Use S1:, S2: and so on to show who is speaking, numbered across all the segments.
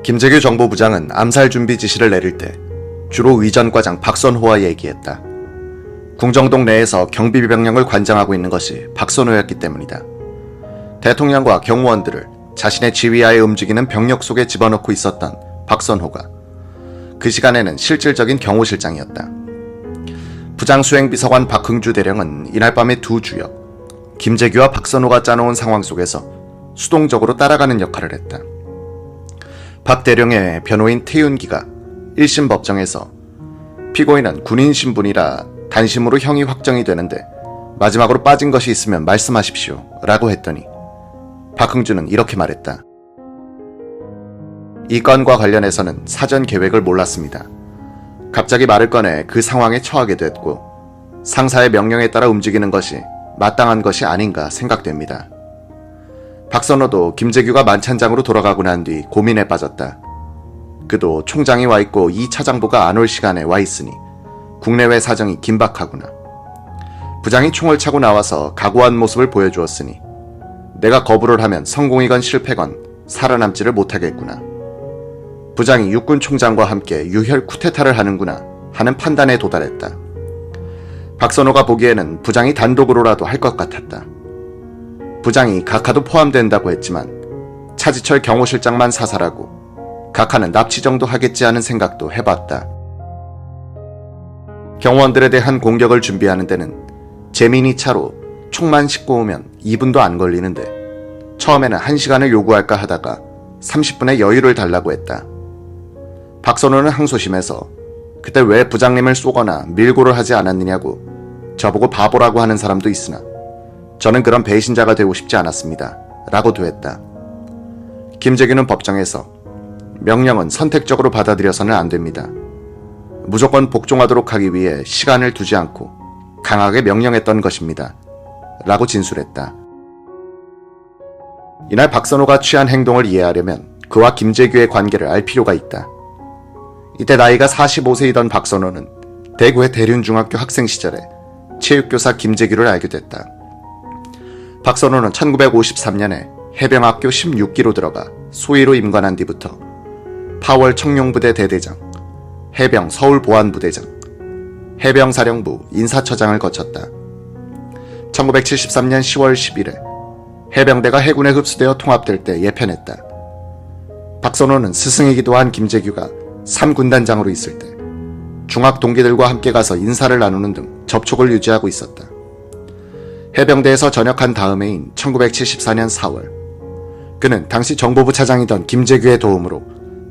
S1: 김재규 정보부장은 암살 준비 지시를 내릴 때 주로 의전과장 박선호와 얘기했다. 궁정동 내에서 경비병력을 관장하고 있는 것이 박선호였기 때문이다. 대통령과 경무원들을 자신의 지휘하에 움직이는 병력 속에 집어넣고 있었던 박선호가 그 시간에는 실질적인 경호실장이었다. 부장수행비서관 박흥주 대령은 이날 밤에 두 주역, 김재규와 박선호가 짜놓은 상황 속에서 수동적으로 따라가는 역할을 했다. 박 대령의 변호인 태윤기가 1심 법정에서 피고인은 군인 신분이라 단심으로 형이 확정이 되는데 마지막으로 빠진 것이 있으면 말씀하십시오 라고 했더니 박흥주는 이렇게 말했다. 이 건과 관련해서는 사전 계획을 몰랐습니다. 갑자기 말을 꺼내 그 상황에 처하게 됐고 상사의 명령에 따라 움직이는 것이 마땅한 것이 아닌가 생각됩니다. 박선호도 김재규가 만찬장으로 돌아가고 난 뒤 고민에 빠졌다. 그도 총장이 와 있고 이 차장부가 안 올 시간에 와 있으니 국내외 사정이 긴박하구나. 부장이 총을 차고 나와서 각오한 모습을 보여주었으니 내가 거부를 하면 성공이건 실패건 살아남지를 못하겠구나. 부장이 육군 총장과 함께 유혈 쿠데타를 하는구나 하는 판단에 도달했다. 박선호가 보기에는 부장이 단독으로라도 할 것 같았다. 부장이 각하도 포함된다고 했지만 차지철 경호실장만 사살하고 각하는 납치 정도 하겠지 하는 생각도 해봤다. 경호원들에 대한 공격을 준비하는 데는 재민이 차로 총만 싣고 오면 2분도 안 걸리는데 처음에는 1시간을 요구할까 하다가 30분의 여유를 달라고 했다. 박선호는 항소심에서 그때 왜 부장님을 쏘거나 밀고를 하지 않았느냐고 저보고 바보라고 하는 사람도 있으나 저는 그런 배신자가 되고 싶지 않았습니다 라고도 했다. 김재규는 법정에서 명령은 선택적으로 받아들여서는 안 됩니다. 무조건 복종하도록 하기 위해 시간을 두지 않고 강하게 명령했던 것입니다 라고 진술했다. 이날 박선호가 취한 행동을 이해하려면 그와 김재규의 관계를 알 필요가 있다. 이때 나이가 45세이던 박선호는 대구의 대륜중학교 학생 시절에 체육교사 김재규를 알게 됐다. 박선호는 1953년에 해병학교 16기로 들어가 소위로 임관한 뒤부터 파월 청룡부대 대대장, 해병 서울보안부대장, 해병사령부 인사처장을 거쳤다. 1973년 10월 10일에 해병대가 해군에 흡수되어 통합될 때 예편했다. 박선호는 스승이기도 한 김재규가 3군단장으로 있을 때 중학 동기들과 함께 가서 인사를 나누는 등 접촉을 유지하고 있었다. 해병대에서 전역한 다음 해인 1974년 4월 그는 당시 정보부 차장이던 김재규의 도움으로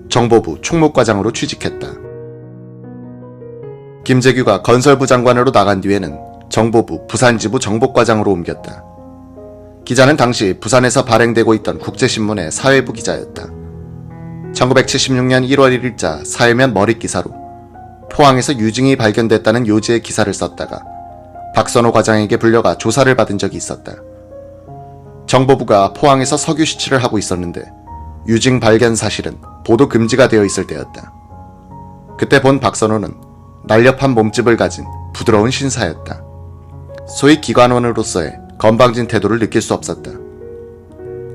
S1: 정보부 총무과장으로 취직했다. 김재규가 건설부 장관으로 나간 뒤에는 정보부 부산지부 정보과장으로 옮겼다. 기자는 당시 부산에서 발행되고 있던 국제신문의 사회부 기자였다. 1976년 1월 1일자 사회면 머릿기사로 포항에서 유증이 발견됐다는 요지의 기사를 썼다가 박선호 과장에게 불려가 조사를 받은 적이 있었다. 정보부가 포항에서 석유 시추를 하고 있었는데 유증 발견 사실은 보도 금지가 되어 있을 때였다. 그때 본 박선호는 날렵한 몸집을 가진 부드러운 신사였다. 소위 기관원으로서의 건방진 태도를 느낄 수 없었다.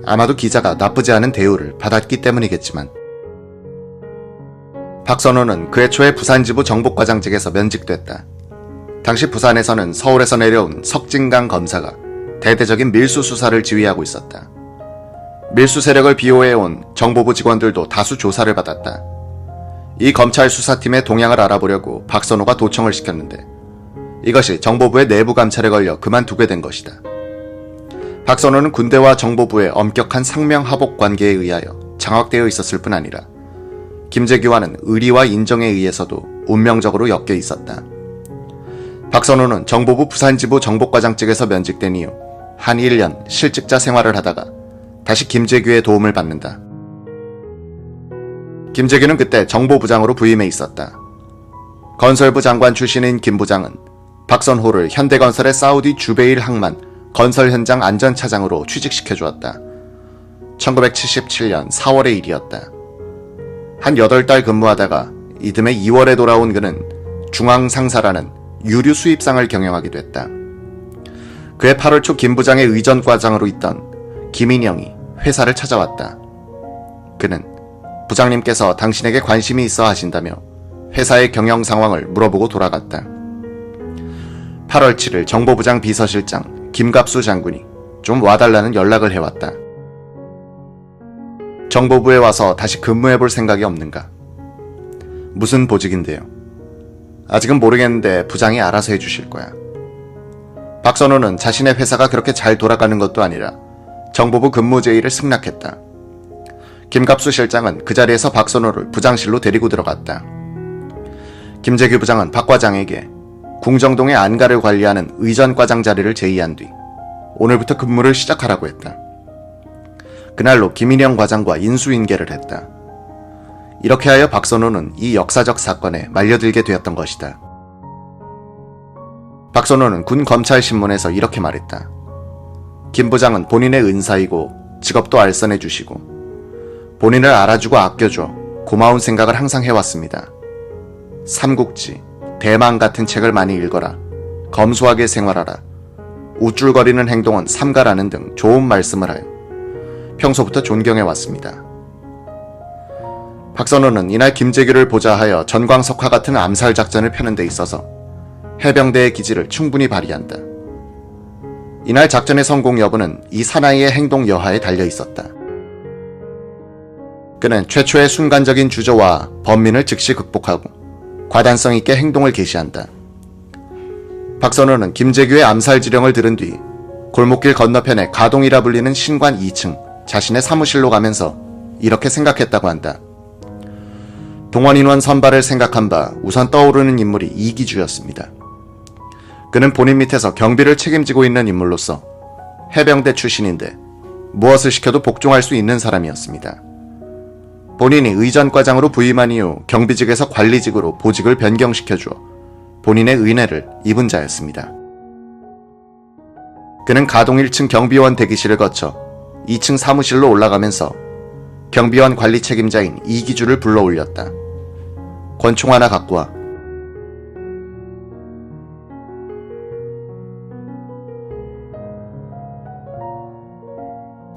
S1: 아마도 기자가 나쁘지 않은 대우를 받았기 때문이겠지만 박선호는 그해 초에 부산지부 정보과장직에서 면직됐다. 당시 부산에서는 서울에서 내려온 석진강 검사가 대대적인 밀수 수사를 지휘하고 있었다. 밀수 세력을 비호해온 정보부 직원들도 다수 조사를 받았다. 이 검찰 수사팀의 동향을 알아보려고 박선호가 도청을 시켰는데 이것이 정보부의 내부 감찰에 걸려 그만두게 된 것이다. 박선호는 군대와 정보부의 엄격한 상명하복 관계에 의하여 장악되어 있었을 뿐 아니라 김재규와는 의리와 인정에 의해서도 운명적으로 엮여 있었다. 박선호는 정보부 부산지부 정보과장직에서 면직된 이후 한 1년 실직자 생활을 하다가 다시 김재규의 도움을 받는다. 김재규는 그때 정보부장으로 부임해 있었다. 건설부 장관 출신인 김 부장은 박선호를 현대건설의 사우디 주베일 항만 건설 현장 안전차장으로 취직시켜주었다. 1977년 4월의 일이었다. 한 8달 근무하다가 이듬해 2월에 돌아온 그는 중앙상사라는 유류 수입상을 경영하게 됐다. 그해 8월 초 김 부장의 의전과장으로 있던 김인영이 회사를 찾아왔다. 그는 부장님께서 당신에게 관심이 있어 하신다며 회사의 경영 상황을 물어보고 돌아갔다. 8월 7일 정보부장 비서실장 김갑수 장군이 좀 와달라는 연락을 해왔다. 정보부에 와서 다시 근무해볼 생각이 없는가? 무슨 보직인데요? 아직은 모르겠는데 부장이 알아서 해주실 거야. 박선호는 자신의 회사가 그렇게 잘 돌아가는 것도 아니라 정보부 근무 제의를 승낙했다. 김갑수 실장은 그 자리에서 박선호를 부장실로 데리고 들어갔다. 김재규 부장은 박 과장에게 궁정동의 안가를 관리하는 의전과장 자리를 제의한 뒤 오늘부터 근무를 시작하라고 했다. 그날로 김인영 과장과 인수인계를 했다. 이렇게 하여 박선호는 이 역사적 사건에 말려들게 되었던 것이다. 박선호는 군 검찰신문에서 이렇게 말했다. 김 부장은 본인의 은사이고 직업도 알선해 주시고 본인을 알아주고 아껴줘 고마운 생각을 항상 해왔습니다. 삼국지, 대망 같은 책을 많이 읽어라. 검소하게 생활하라. 우쭐거리는 행동은 삼가라는 등 좋은 말씀을 하여 평소부터 존경해왔습니다. 박선호는 이날 김재규를 보자 하여 전광석화 같은 암살 작전을 펴는 데 있어서 해병대의 기지를 충분히 발휘한다. 이날 작전의 성공 여부는 이 사나이의 행동 여하에 달려 있었다. 그는 최초의 순간적인 주저와 번민을 즉시 극복하고 과단성 있게 행동을 개시한다. 박선호는 김재규의 암살 지령을 들은 뒤 골목길 건너편에 가동이라 불리는 신관 2층 자신의 사무실로 가면서 이렇게 생각했다고 한다. 동원인원 선발을 생각한 바 우선 떠오르는 인물이 이기주였습니다. 그는 본인 밑에서 경비를 책임지고 있는 인물로서 해병대 출신인데 무엇을 시켜도 복종할 수 있는 사람이었습니다. 본인이 의전과장으로 부임한 이후 경비직에서 관리직으로 보직을 변경시켜주어 본인의 은혜를 입은 자였습니다. 그는 가동 1층 경비원 대기실을 거쳐 2층 사무실로 올라가면서 경비원 관리 책임자인 이기주를 불러올렸다. 권총 하나 갖고 와.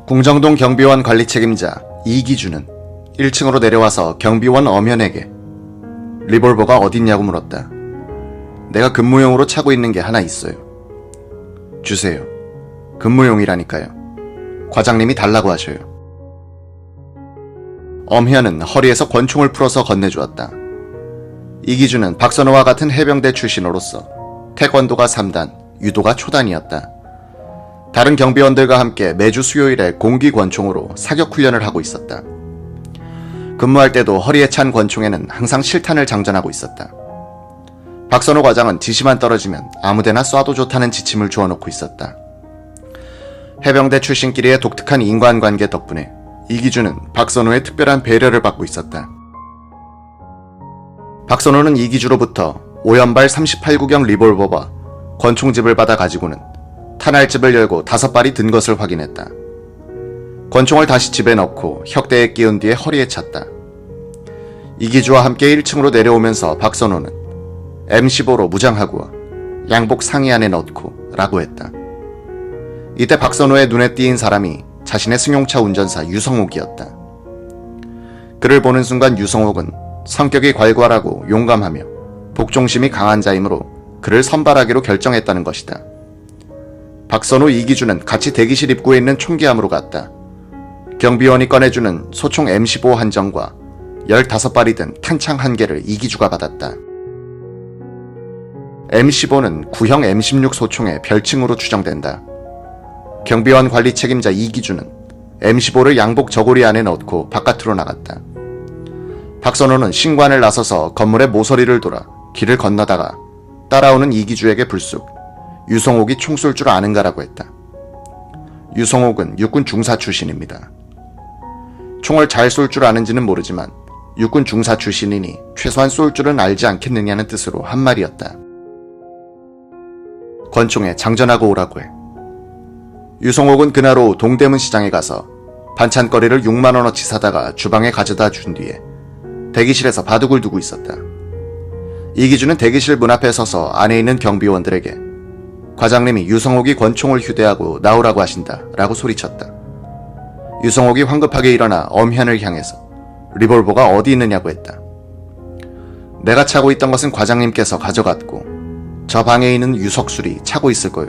S1: 궁정동 경비원 관리 책임자 이기주는 1층으로 내려와서 경비원 엄현에게 리볼버가 어딨냐고 물었다. 내가 근무용으로 차고 있는 게 하나 있어요. 주세요. 근무용이라니까요. 과장님이 달라고 하셔요. 엄현은 허리에서 권총을 풀어서 건네주었다. 이기주는 박선호와 같은 해병대 출신으로서 태권도가 3단, 유도가 초단이었다. 다른 경비원들과 함께 매주 수요일에 공기 권총으로 사격 훈련을 하고 있었다. 근무할 때도 허리에 찬 권총에는 항상 실탄을 장전하고 있었다. 박선호 과장은 지시만 떨어지면 아무데나 쏴도 좋다는 지침을 주어놓고 있었다. 해병대 출신끼리의 독특한 인간관계 덕분에 이기주는 박선호의 특별한 배려를 받고 있었다. 박선호는 이기주로부터 오연발 38구경 리볼버와 권총집을 받아 가지고는 탄알집을 열고 5발이 든 것을 확인했다. 권총을 다시 집에 넣고 혁대에 끼운 뒤에 허리에 찼다. 이기주와 함께 1층으로 내려오면서 박선호는 M15로 무장하고 양복 상의 안에 넣고 라고 했다. 이때 박선호의 눈에 띄인 사람이 자신의 승용차 운전사 유성옥이었다. 그를 보는 순간 유성옥은 성격이 괄괄하고 용감하며 복종심이 강한 자이므로 그를 선발하기로 결정했다는 것이다. 박선호 이기주는 같이 대기실 입구에 있는 총기함으로 갔다. 경비원이 꺼내주는 소총 M15 한정과 15발이 든 탄창 1개를 이기주가 받았다. M15는 구형 M16 소총의 별칭으로 추정된다. 경비원 관리 책임자 이기주는 M15를 양복 저고리 안에 넣고 바깥으로 나갔다. 박선호는 신관을 나서서 건물의 모서리를 돌아 길을 건너다가 따라오는 이기주에게 불쑥 유성옥이 총 쏠 줄 아는가라고 했다. 유성옥은 육군 중사 출신입니다. 총을 잘 쏠 줄 아는지는 모르지만 육군 중사 출신이니 최소한 쏠 줄은 알지 않겠느냐는 뜻으로 한 말이었다. 권총에 장전하고 오라고 해. 유성옥은 그날 오후 동대문 시장에 가서 반찬거리를 6만원어치 사다가 주방에 가져다 준 뒤에 대기실에서 바둑을 두고 있었다. 이기주는 대기실 문 앞에 서서 안에 있는 경비원들에게 과장님이 유성옥이 권총을 휴대하고 나오라고 하신다 라고 소리쳤다. 유성옥이 황급하게 일어나 엄현을 향해서 리볼버가 어디 있느냐고 했다. 내가 차고 있던 것은 과장님께서 가져갔고 저 방에 있는 유석술이 차고 있을 거요.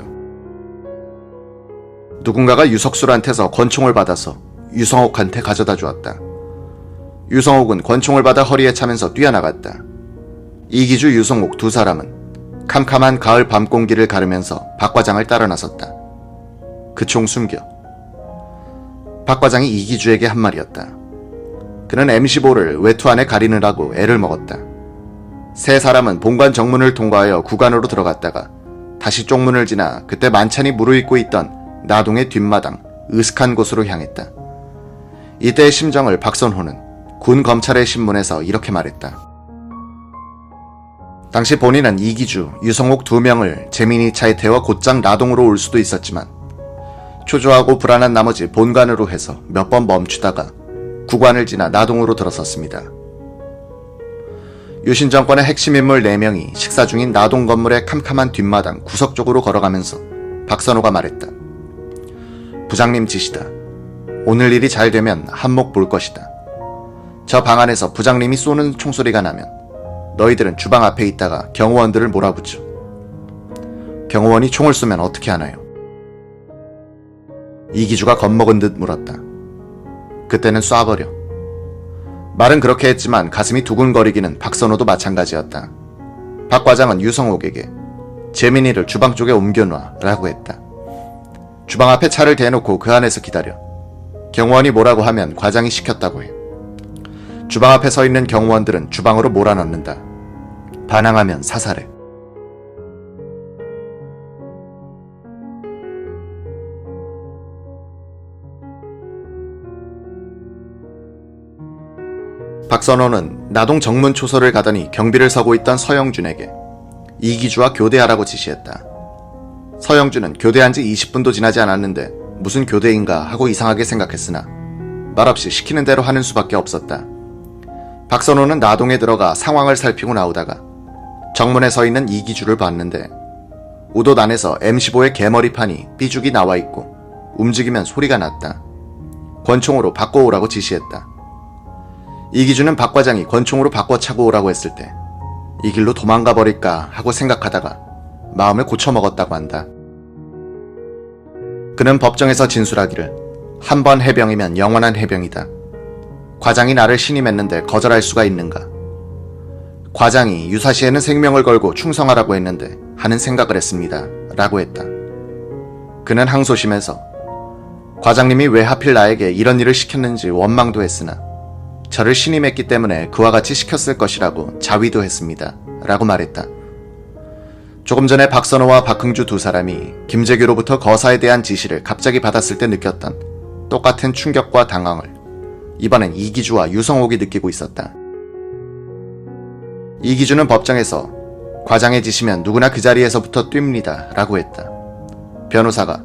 S1: 누군가가 유석술한테서 권총을 받아서 유성옥한테 가져다 주었다. 유성옥은 권총을 받아 허리에 차면서 뛰어나갔다. 이기주, 유성옥 두 사람은 캄캄한 가을 밤 공기를 가르면서 박 과장을 따라 나섰다. 그 총 숨겨. 박 과장이 이기주에게 한 말이었다. 그는 M15를 외투 안에 가리느라고 애를 먹었다. 세 사람은 본관 정문을 통과하여 구간으로 들어갔다가 다시 쪽문을 지나 그때 만찬이 무르익고 있던 나동의 뒷마당 으슥한 곳으로 향했다. 이때의 심정을 박선호는 군 검찰의 신문에서 이렇게 말했다. 당시 본인은 이기주, 유성옥 두 명을 재민이 차에 태워 곧장 나동으로 올 수도 있었지만 초조하고 불안한 나머지 본관으로 해서 몇 번 멈추다가 구관을 지나 나동으로 들어섰습니다. 유신 정권의 핵심 인물 4명이 식사 중인 나동 건물의 캄캄한 뒷마당 구석 쪽으로 걸어가면서 박선호가 말했다. 부장님 지시다. 오늘 일이 잘 되면 한몫 볼 것이다. 저 방 안에서 부장님이 쏘는 총소리가 나면 너희들은 주방 앞에 있다가 경호원들을 몰아붙여. 경호원이 총을 쏘면 어떻게 하나요? 이기주가 겁먹은 듯 물었다. 그때는 쏴버려. 말은 그렇게 했지만 가슴이 두근거리기는 박선호도 마찬가지였다. 박 과장은 유성옥에게 재민이를 주방 쪽에 옮겨놔 라고 했다. 주방 앞에 차를 대놓고 그 안에서 기다려. 경호원이 뭐라고 하면 과장이 시켰다고 해. 주방 앞에 서 있는 경호원들은 주방으로 몰아넣는다. 반항하면 사살해. 박선호는 나동 정문 초소를 가더니 경비를 서고 있던 서영준에게 이기주와 교대하라고 지시했다. 서영준은 교대한 지 20분도 지나지 않았는데 무슨 교대인가 하고 이상하게 생각했으나 말없이 시키는 대로 하는 수밖에 없었다. 박선호는 나동에 들어가 상황을 살피고 나오다가 정문에 서 있는 이기주를 봤는데 우옷 안에서 M15의 개머리판이 삐죽이 나와 있고 움직이면 소리가 났다. 권총으로 바꿔오라고 지시했다. 이기주는 박 과장이 권총으로 바꿔 차고 오라고 했을 때 이 길로 도망가 버릴까 하고 생각하다가 마음을 고쳐먹었다고 한다. 그는 법정에서 진술하기를 한 번 해병이면 영원한 해병이다. 과장이 나를 신임했는데 거절할 수가 있는가. 과장이 유사시에는 생명을 걸고 충성하라고 했는데 하는 생각을 했습니다. 라고 했다. 그는 항소심에서 과장님이 왜 하필 나에게 이런 일을 시켰는지 원망도 했으나 저를 신임했기 때문에 그와 같이 시켰을 것이라고 자위도 했습니다. 라고 말했다. 조금 전에 박선호와 박흥주 두 사람이 김재규로부터 거사에 대한 지시를 갑자기 받았을 때 느꼈던 똑같은 충격과 당황을 이번엔 이기주와 유성옥이 느끼고 있었다. 이기주는 법정에서 과장의 지시면 누구나 그 자리에서부터 뜁니다. 라고 했다. 변호사가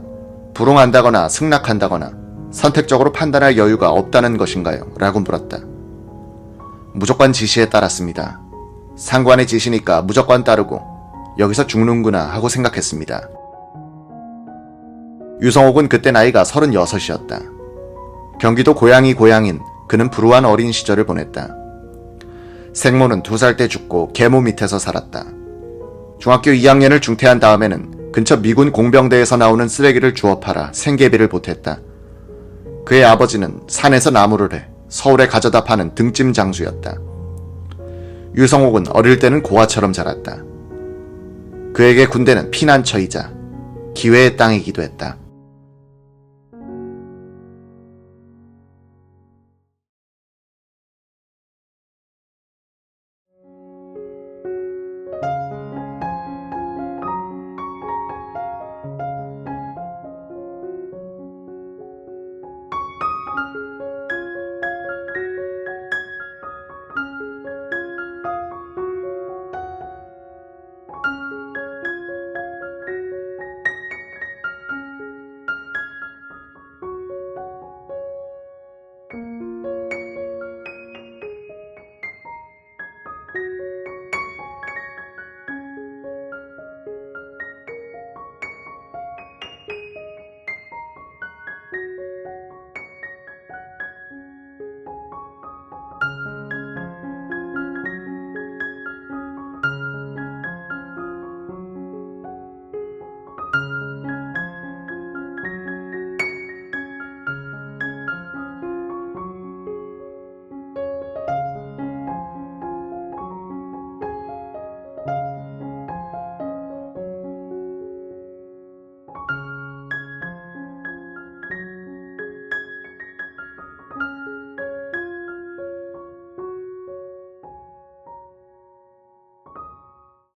S1: 불응한다거나 승낙한다거나 선택적으로 판단할 여유가 없다는 것인가요? 라고 물었다. 무조건 지시에 따랐습니다. 상관의 지시니까 무조건 따르고 여기서 죽는구나 하고 생각했습니다. 유성옥은 그때 나이가 36이었다. 경기도 고향이 고향인 그는 불우한 어린 시절을 보냈다. 생모는 2살 때 죽고 계모 밑에서 살았다. 중학교 2학년을 중퇴한 다음에는 근처 미군 공병대에서 나오는 쓰레기를 주워 팔아 생계비를 보탰다. 그의 아버지는 산에서 나무를 해 서울에 가져다 파는 등짐 장수였다. 유성옥은 어릴 때는 고아처럼 자랐다. 그에게 군대는 피난처이자 기회의 땅이기도 했다.